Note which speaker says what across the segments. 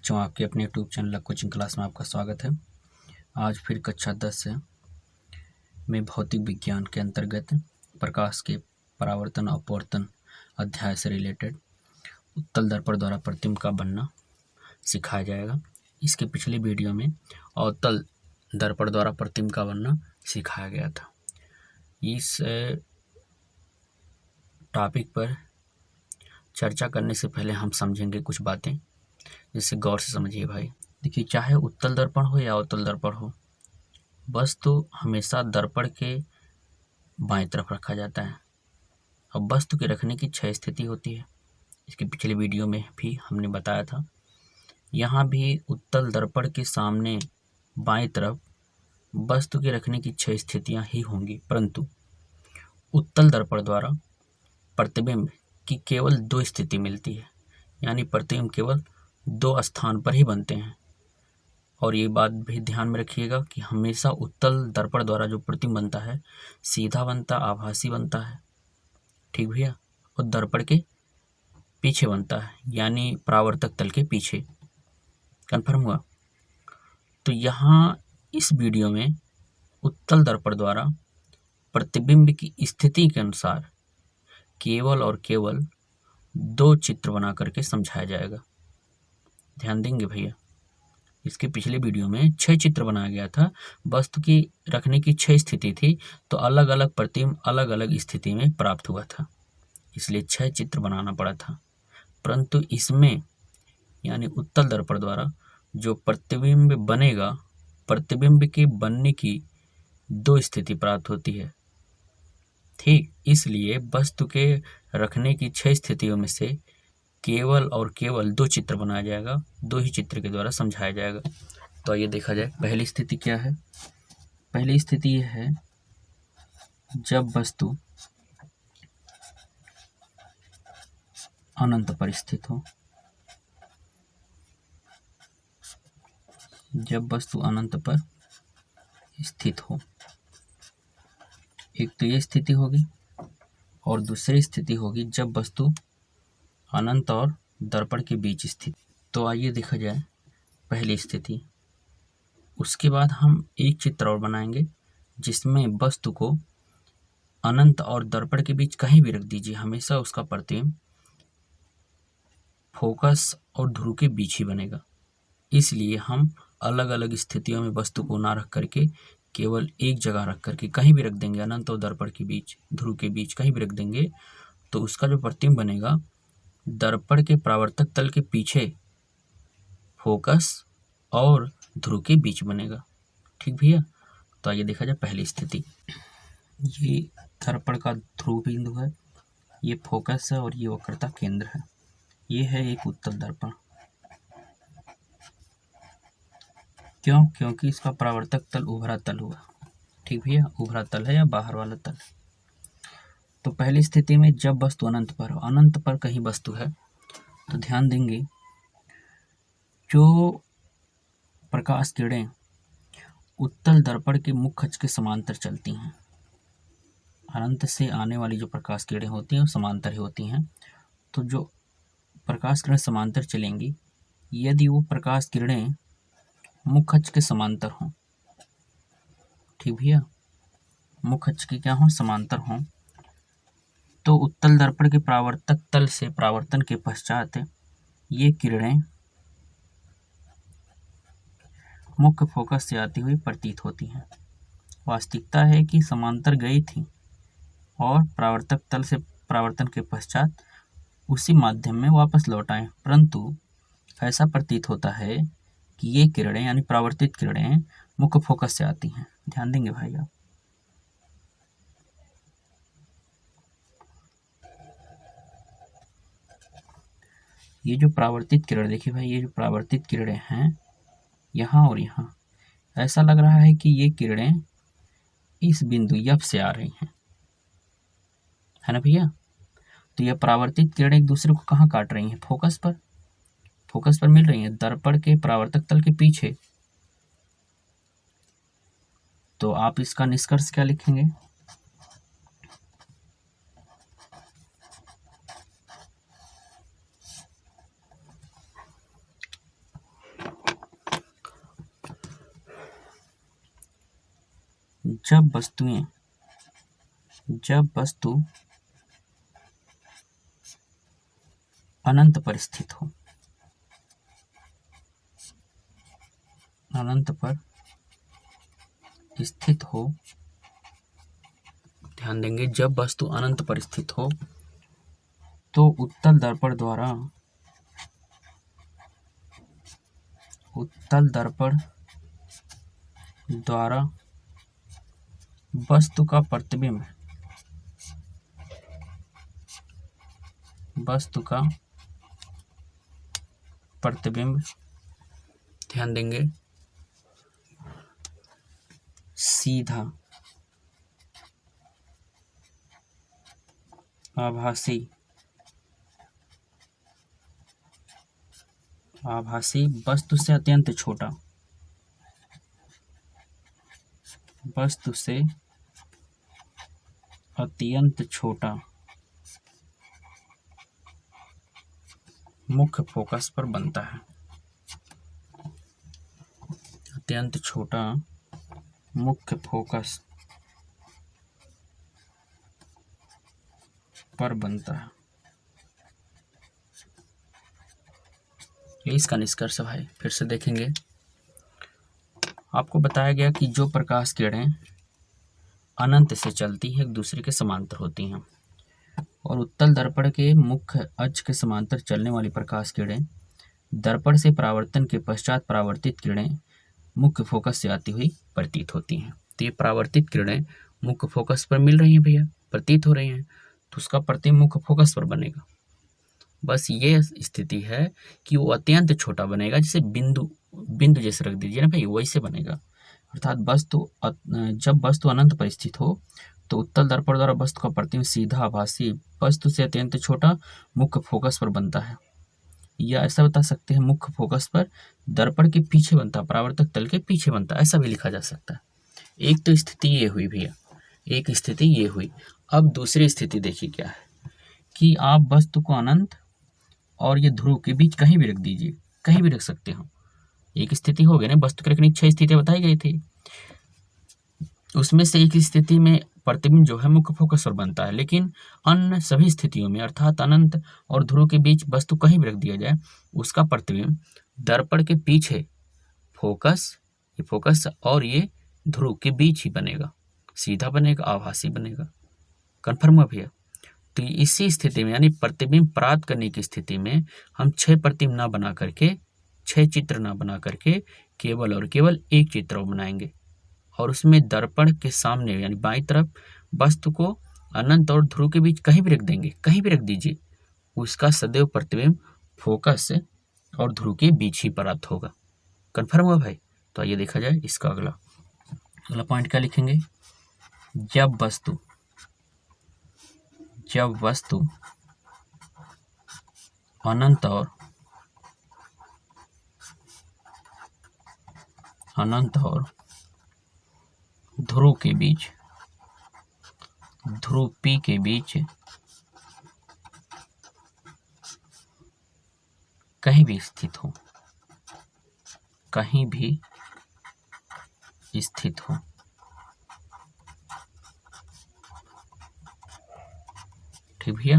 Speaker 1: बच्चों, आपके अपने यूट्यूब चैनल कोचिंग क्लास में आपका स्वागत है। आज फिर कक्षा 10 में भौतिक विज्ञान के अंतर्गत प्रकाश के परावर्तन अपवर्तन अध्याय से रिलेटेड उत्तल दर्पण द्वारा प्रतिबिंब का बनना सिखाया जाएगा। इसके पिछले वीडियो में अवतल दर्पण द्वारा प्रतिबिंब का बनना सिखाया गया था। इस टॉपिक पर चर्चा करने से पहले हम समझेंगे कुछ बातें, जिससे गौर से समझिए भाई। देखिए, चाहे उत्तल दर्पण हो या अवतल दर्पण हो, वस्तु हमेशा दर्पण के बाएं तरफ रखा जाता है। अब वस्तु के रखने की 6 स्थिति होती है। इसके पिछले वीडियो में भी हमने बताया था। यहाँ भी उत्तल दर्पण के सामने बाएं तरफ वस्तु के रखने की 6 स्थितियाँ ही होंगी, परंतु उत्तल दर्पण द्वारा प्रतिबिंब की केवल 2 स्थिति मिलती है, यानी प्रतिबिंब केवल 2 स्थान पर ही बनते हैं। और ये बात भी ध्यान में रखिएगा कि हमेशा उत्तल दर्पण द्वारा जो प्रतिबिंब बनता है सीधा बनता, आभासी बनता है, ठीक भैया, और दर्पण के पीछे बनता है, यानी परावर्तक तल के पीछे। कन्फर्म हुआ? तो यहाँ इस वीडियो में उत्तल दर्पण द्वारा प्रतिबिंब की स्थिति के अनुसार केवल और केवल 2 चित्र बना करके समझाया जाएगा। ध्यान देंगे भैया। इसके पिछले वीडियो में 6 चित्र बनाया गया था। वस्तु की रखने की 6 स्थिति थी, तो अलग अलग प्रतिबिंब अलग अलग स्थिति में प्राप्त हुआ था, इसलिए 6 चित्र बनाना पड़ा था। परंतु इसमें यानी उत्तल दर्पण द्वारा जो प्रतिबिंब बनेगा, प्रतिबिंब के बनने की 2 स्थिति प्राप्त होती है, ठीक। इसलिए वस्तु के रखने की 6 स्थितियों में से केवल और केवल 2 चित्र बनाया जाएगा, 2 ही चित्र के द्वारा समझाया जाएगा। तो आइए देखा जाए, पहली स्थिति क्या है। पहली स्थिति यह है, जब वस्तु अनंत पर स्थित हो। जब वस्तु अनंत पर स्थित हो, एक तो ये स्थिति होगी, और दूसरी स्थिति होगी जब वस्तु अनंत और दर्पण के बीच स्थित। तो आइए देखा जाए पहली स्थिति। उसके बाद हम एक चित्र और बनाएंगे जिसमें वस्तु को अनंत और दर्पण के बीच कहीं भी रख दीजिए, हमेशा उसका प्रतिबिंब फोकस और ध्रुव के बीच ही बनेगा। इसलिए हम अलग अलग स्थितियों में वस्तु को ना रख करके केवल एक जगह रख करके कहीं भी रख देंगे, अनंत और दर्पण के बीच, ध्रुव के बीच कहीं भी रख देंगे, तो उसका जो प्रतिबिंब बनेगा दर्पण के परावर्तक तल के पीछे फोकस और ध्रुव के बीच बनेगा, ठीक भैया। तो आइए देखा जाए पहली स्थिति। ये दर्पण का ध्रुव बिंदु है, ये फोकस है और ये वक्रता केंद्र है। ये है एक उत्तल दर्पण। क्यों? क्योंकि इसका परावर्तक तल उभरा तल हुआ, ठीक भैया, उभरा तल है या बाहर वाला तल। तो पहली स्थिति में जब वस्तु अनंत पर हो, अनंत पर कहीं वस्तु है, तो ध्यान देंगे जो प्रकाश किरणें उत्तल दर्पण के मुख्य अक्ष के समांतर चलती हैं, अनंत से आने वाली जो प्रकाश किरणें होती हैं वो समांतर ही होती हैं। तो जो प्रकाश किरणें समांतर चलेंगी, यदि वो प्रकाश किरणें मुख्य अक्ष के समांतर हों, ठीक भैया, मुख्य अक्ष के क्या हों, समांतर हों, तो उत्तल दर्पण के परावर्तक तल से परावर्तन के पश्चात ये किरणें मुख्य फोकस से आती हुई प्रतीत होती हैं। वास्तविकता है कि समांतर गई थी और परावर्तक तल से परावर्तन के पश्चात उसी माध्यम में वापस लौट आए, परंतु ऐसा प्रतीत होता है कि ये किरणें यानी परावर्तित किरणें मुख्य फोकस से आती हैं। ध्यान देंगे भाई आप। ये जो परावर्तित किरण, देखिए भाई, ये जो परावर्तित किरणें हैं यहाँ और यहाँ, ऐसा लग रहा है कि ये किरणें इस बिंदु F से आ रही हैं, है ना भैया। तो ये परावर्तित किरणें एक दूसरे को कहाँ काट रही हैं? फोकस पर, फोकस पर मिल रही हैं, दर्पण के परावर्तक तल के पीछे। तो आप इसका निष्कर्ष क्या लिखेंगे? जब वस्तु अनंत पर स्थित हो, अनंत पर स्थित हो, ध्यान देंगे, जब वस्तु अनंत पर स्थित हो तो उत्तल दर्पण द्वारा वस्तु का प्रतिबिंब, ध्यान देंगे, सीधा आभासी वस्तु से अत्यंत छोटा मुख्य फोकस पर बनता है, अत्यंत छोटा मुख्य फोकस पर बनता है। ये इसका निष्कर्ष है भाई। फिर से देखेंगे, आपको बताया गया कि जो प्रकाश किरणें अनंत से चलती है एक दूसरे के समांतर होती हैं, और उत्तल दर्पण के मुख्य अक्ष के समांतर चलने वाली प्रकाश किरणें दर्पण से परावर्तन के पश्चात परावर्तित किरणें मुख्य फोकस से आती हुई प्रतीत होती हैं। तो ये परावर्तित किरणें मुख्य फोकस पर मिल रही हैं भैया, प्रतीत हो रही हैं, तो उसका प्रतिबिंब मुख्य फोकस पर बनेगा। बस ये स्थिति है कि वो अत्यंत छोटा बनेगा, जैसे बिंदु जैसे रख दीजिए ना भाई, वैसे बनेगा। अर्थात जब वस्तु अनंत पर स्थित हो तो उत्तल दर्पण द्वारा वस्तु का प्रतिबिंब सीधा आभासी वस्तु से अत्यंत छोटा मुख्य फोकस पर बनता है, या ऐसा बता सकते हैं मुख्य फोकस पर दर्पण के पीछे बनता, परावर्तक तल के पीछे बनता, ऐसा भी लिखा जा सकता है। एक तो स्थिति ये हुई भैया, एक स्थिति ये हुई। अब दूसरी स्थिति देखिए क्या है कि आप वस्तु को अनंत और ये ध्रुव के बीच कहीं भी रख दीजिए, कहीं भी रख सकते हो। एक स्थिति हो गई ना, वस्तु के रखने की 6 स्थितियां बताई गई थी, उसमें से एक स्थिति में प्रतिबिंब जो है मुख्य फोकस पर बनता है, लेकिन अन्य सभी स्थितियों में अर्थात अनंत और ध्रुव के बीच वस्तु कहीं भी रख दिया जाए, उसका प्रतिबिंब दर्पण के पीछे फोकस और ये ध्रुव के बीच ही बनेगा, सीधा बनेगा, आभासी बनेगा। कन्फर्म हुआ भैया? तो इसी स्थिति में यानी प्रतिबिंब प्राप्त करने की स्थिति में हम 6 प्रतिबिंब ना बना करके, 6 चित्र ना बना करके केवल और केवल एक चित्र बनाएंगे, और उसमें दर्पण के सामने यानी बाईं तरफ वस्तु को अनंत और ध्रुव के बीच कहीं भी रख देंगे, कहीं भी रख दीजिए, उसका सदैव प्रतिबिंब फोकस और ध्रुव के बीच ही प्राप्त होगा। कन्फर्म हुआ भाई? तो आइए देखा जाए इसका अगला पॉइंट क्या लिखेंगे। जब वस्तु अनंत और ध्रुव के बीच, ध्रुव P के बीच कहीं भी स्थित हो, ठीक भैया।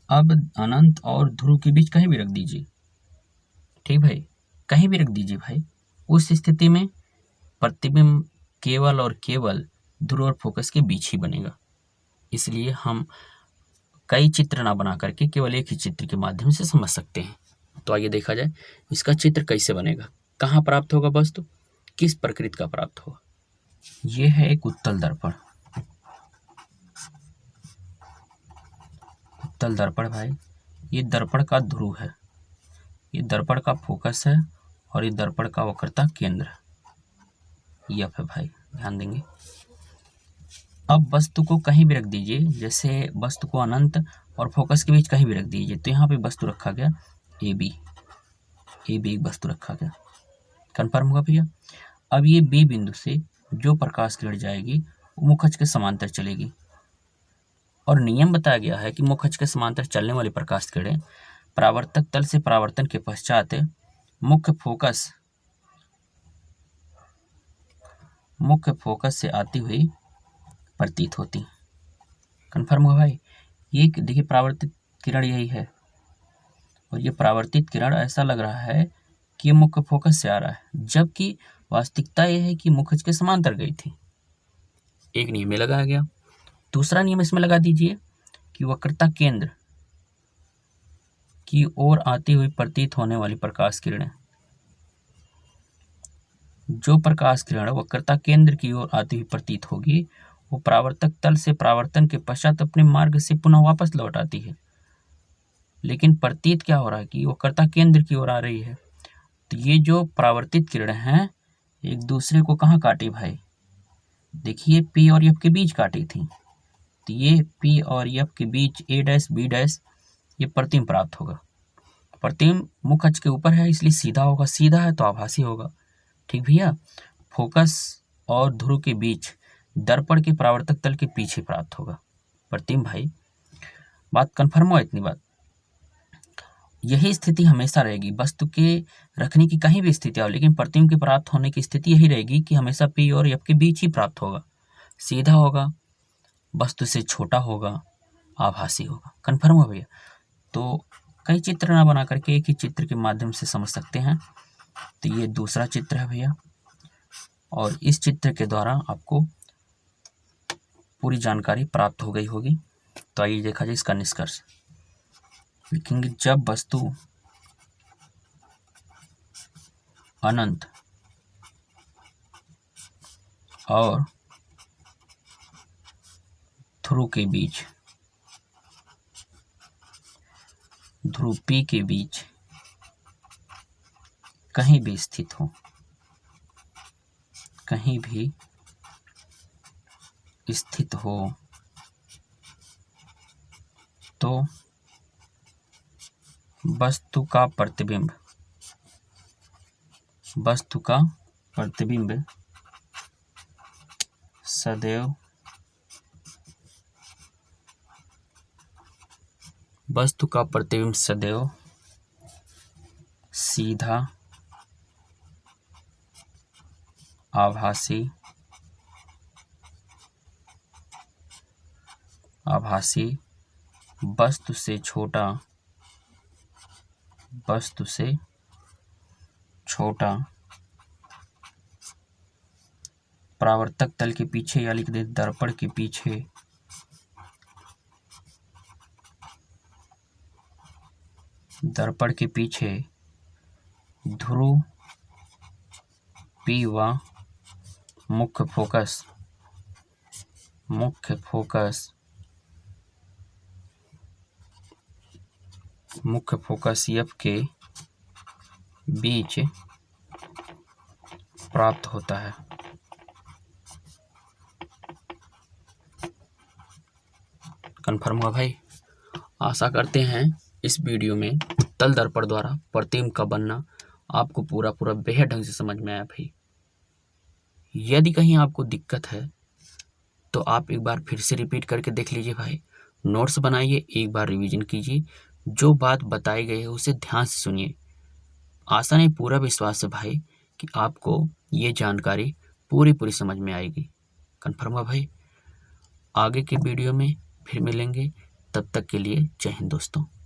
Speaker 1: अब अनंत और ध्रुव के बीच कहीं भी रख दीजिए, ठीक भाई, कहीं भी रख दीजिए भाई। उस स्थिति में प्रतिबिंब केवल और केवल ध्रुव और फोकस के बीच ही बनेगा। इसलिए हम कई चित्र ना बना करके केवल एक ही चित्र के माध्यम से समझ सकते हैं। तो आइए देखा जाए इसका चित्र कैसे बनेगा, कहाँ प्राप्त होगा वस्तु, किस प्रकृति का प्राप्त होगा। ये है एक उत्तल दर्पण, उत्तल दर्पण भाई, ये दर्पण का ध्रुव है, ये दर्पण का फोकस है, और ये दर्पण का वक्रता केंद्र है, यह है भाई, ध्यान देंगे। अब वस्तु को कहीं भी रख दीजिए, जैसे वस्तु को अनंत और फोकस के बीच कहीं भी रख दीजिए, तो यहाँ पे वस्तु रखा गया AB एक वस्तु रखा गया। कन्फर्म होगा भैया? अब ये B बिंदु से जो प्रकाश किरण जाएगी वो मुख्य अक्ष के समांतर चलेगी, और नियम बताया गया है कि मुख्य अक्ष के समांतर चलने वाली प्रकाश किरणें परावर्तक तल से परावर्तन के पश्चात मुख्य फोकस से आती हुई प्रतीत होती। कन्फर्म हुआ भाई। ये देखिए परावर्तित किरण यही है, और ये परावर्तित किरण ऐसा लग रहा है कि ये मुख्य फोकस से आ रहा है, जबकि वास्तविकता यह है कि मुख्य के समांतर गई थी। एक नियम में लगाया गया। दूसरा नियम इसमें लगा दीजिए कि वक्रता केंद्र की ओर आती हुई प्रतीत होने वाली प्रकाश किरणें, जो प्रकाश किरण वक्रता केंद्र की ओर आती हुई प्रतीत होगी वो परावर्तक तल से परावर्तन के पश्चात अपने मार्ग से पुनः वापस लौट आती है। लेकिन प्रतीत क्या हो रहा है कि वक्रता केंद्र की ओर आ रही है। तो ये जो परावर्तित किरण हैं एक दूसरे को कहाँ काटी भाई, देखिए P और F के बीच काटी थी। तो ये P और F के बीच A डैश B डैश ये प्रतिबिंब प्राप्त होगा। प्रतिबिंब मुख्य अक्ष के ऊपर है इसलिए सीधा होगा, सीधा है तो आभासी होगा। ठीक भैया। फोकस और ध्रुव के बीच दर्पण के परावर्तक तल के पीछे प्राप्त होगा प्रतिबिंब भाई। बात कन्फर्म हो इतनी बात। यही स्थिति हमेशा रहेगी, वस्तु के रखने की कहीं भी स्थिति हो, लेकिन प्रतिबिंब के प्राप्त होने की स्थिति यही रहेगी कि हमेशा P और F के बीच ही प्राप्त होगा, सीधा होगा, वस्तु से छोटा होगा, आभासी होगा। कन्फर्म हो भैया। तो कई चित्र ना बना करके एक ही चित्र के माध्यम से समझ सकते हैं। तो ये दूसरा चित्र है भैया, और इस चित्र के द्वारा आपको पूरी जानकारी प्राप्त हो गई होगी। तो आइए देखा जाए इसका निष्कर्ष। लिखेंगे जब वस्तु अनंत और ध्रुव के बीच, ध्रुव P के बीच कहीं भी स्थित हो, कहीं भी स्थित हो, तो वस्तु का प्रतिबिंब सदैव सीधा, आभासी वस्तु से छोटा परावर्तक तल के पीछे, या लिख दे दर्पण के पीछे, ध्रुव P व मुख्य फोकस F के बीच प्राप्त होता है। कन्फर्म हुआ भाई। आशा करते हैं इस वीडियो में तल दर्पण द्वारा प्रतिबिंब का बनना आपको पूरा बेहद ढंग से समझ में आया भाई। यदि कहीं आपको दिक्कत है तो आप एक बार फिर से रिपीट करके देख लीजिए भाई, नोट्स बनाइए, एक बार रिवीजन कीजिए, जो बात बताई गई है उसे ध्यान से सुनिए। आशा नहीं पूरा विश्वास है भाई कि आपको ये जानकारी पूरी समझ में आएगी। कन्फर्म हुआ भाई। आगे के वीडियो में फिर मिलेंगे, तब तक के लिए जय हिंद दोस्तों।